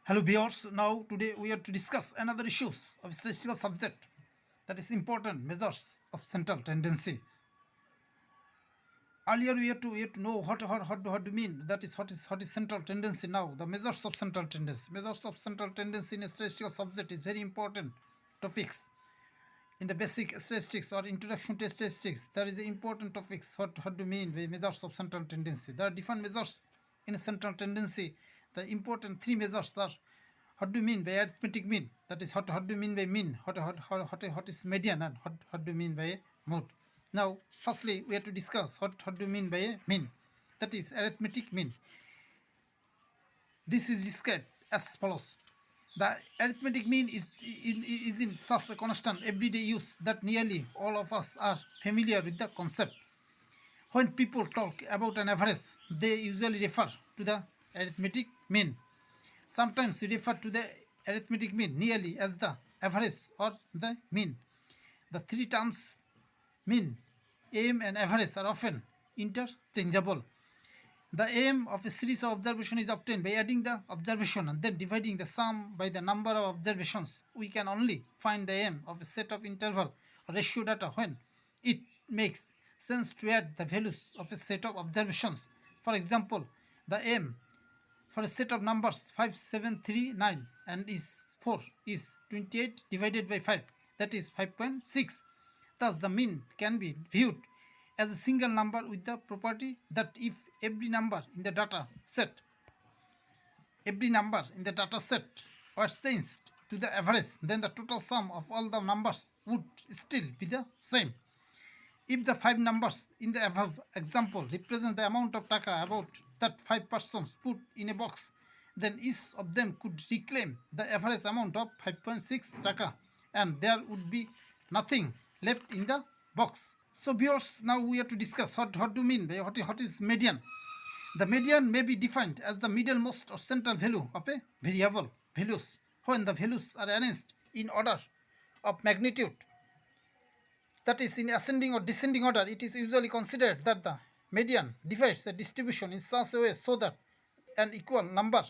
Hello viewers, now today we are to discuss another issues of statistical subject that is important measures of central tendency. Earlier we had to know what do you mean that is what is central tendency. Now the measures of central tendency. Measures of central tendency in a statistical subject is very important topics. In the basic statistics or introduction to statistics, there is important topics. What do you mean by measures of central tendency? There are different measures in a central tendency. The important three measures are what do you mean by arithmetic mean? That is what do you mean by mean? What is median and what do you mean by a mode? Now, firstly, we have to discuss what do you mean by a mean? That is arithmetic mean. This is described as follows. The arithmetic mean is in such a constant everyday use that nearly all of us are familiar with the concept. When people talk about an average, they usually refer to the arithmetic mean. Sometimes we refer to the arithmetic mean nearly as the average or the mean. The three terms mean, aim, and average are often interchangeable. The aim of a series of observations is obtained by adding the observation and then dividing the sum by the number of observations. We can only find the aim of a set of interval or ratio data when it makes sense to add the values of a set of observations. For example, the aim for a set of numbers 5, 7, 3, 9 and is 4 is 28 divided by 5, that is 5.6. Thus the mean can be viewed as a single number with the property that if every number in the data set was changed to the average, then the total sum of all the numbers would still be the same. If the five numbers in the above example represent the amount of taka about that five persons put in a box, then each of them could reclaim the average amount of 5.6 taka and there would be nothing left in the box. So viewers, now we have to discuss what do you mean by what is median. The median may be defined as the middlemost or central value of a variable values. When the values are arranged in order of magnitude, that is in ascending or descending order, it is usually considered that the median divides the distribution in such a way so that an equal number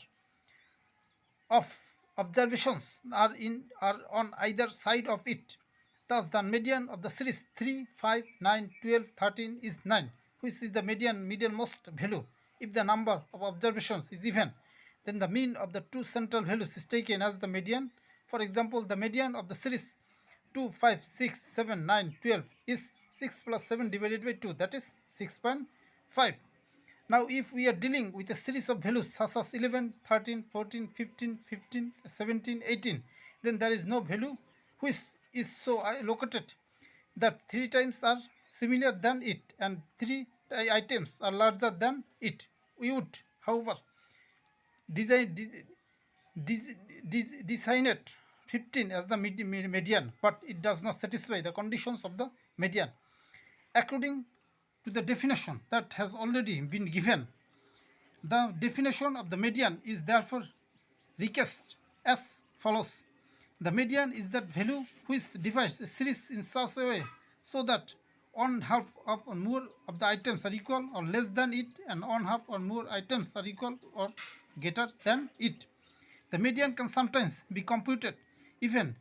of observations are on either side of it. Thus, the median of the series 3, 5, 9, 12, 13 is 9, which is the medianmost value. If the number of observations is even, then the mean of the two central values is taken as the median. For example, the median of the series 2, 5, 6, 7, 9, 12 is 6 plus 7 divided by 2, that is 6.5. Now, if we are dealing with a series of values such as 11, 13, 14, 15, 15, 17, 18, then there is no value which is so located that three times are similar than it and three items are larger than it. We would, however, design it 15 as the median, but it does not satisfy the conditions of the median. According to the definition that has already been given, the definition of the median is therefore recast as follows. The median is that value which divides a series in such a way so that one half of or more of the items are equal or less than it and one half or more items are equal or greater than it. The median can sometimes be computed even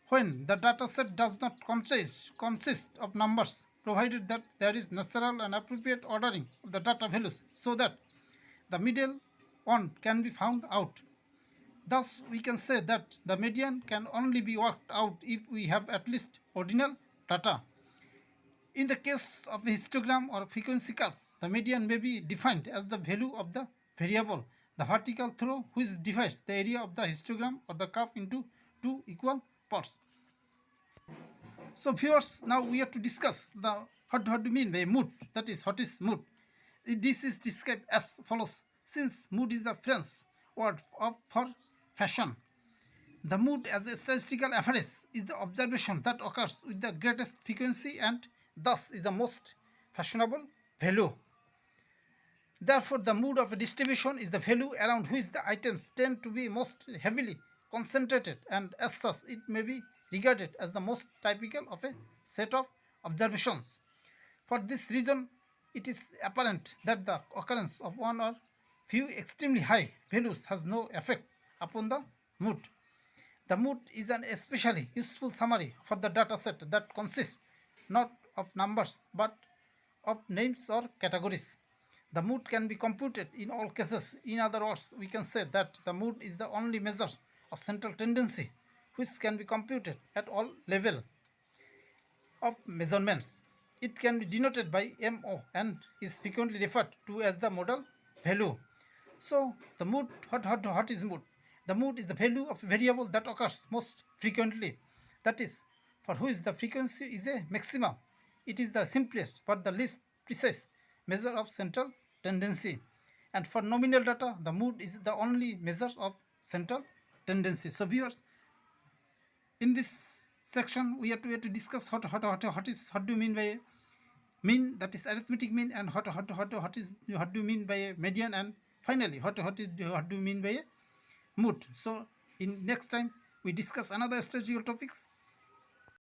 when the data set does not consist of numbers, provided that there is natural and appropriate ordering of the data values so that the middle one can be found out. Thus, we can say that the median can only be worked out if we have at least ordinal data. In the case of a histogram or frequency curve, the median may be defined as the value of the variable, the vertical through which divides the area of the histogram or the curve into two equal parts. So viewers, now we have to discuss the what do you mean by mood, that is what is mood. This is described as follows. Since mood is the French word for fashion, the mood as a statistical average is the observation that occurs with the greatest frequency and thus is the most fashionable value. Therefore, the mood of a distribution is the value around which the items tend to be most heavily concentrated, and as such, it may be regarded as the most typical of a set of observations. For this reason, it is apparent that the occurrence of one or few extremely high values has no effect upon the mood. The mood is an especially useful summary for the data set that consists not of numbers but of names or categories. The mood can be computed in all cases. In other words, we can say that the mood is the only measure of central tendency which can be computed at all level of measurements. It can be denoted by MO and is frequently referred to as the modal value. So the mood, what is mood? The mood is the value of a variable that occurs most frequently. That is, for which the frequency is a maximum. It is the simplest but the least precise measure of central tendency. And for nominal data, the mood is the only measure of central tendency. So viewers, in this section we have to discuss what do you mean by mean, that is arithmetic mean, and what do you mean by a median, and finally what do you mean by a mood. So in next time we discuss another statistical topics.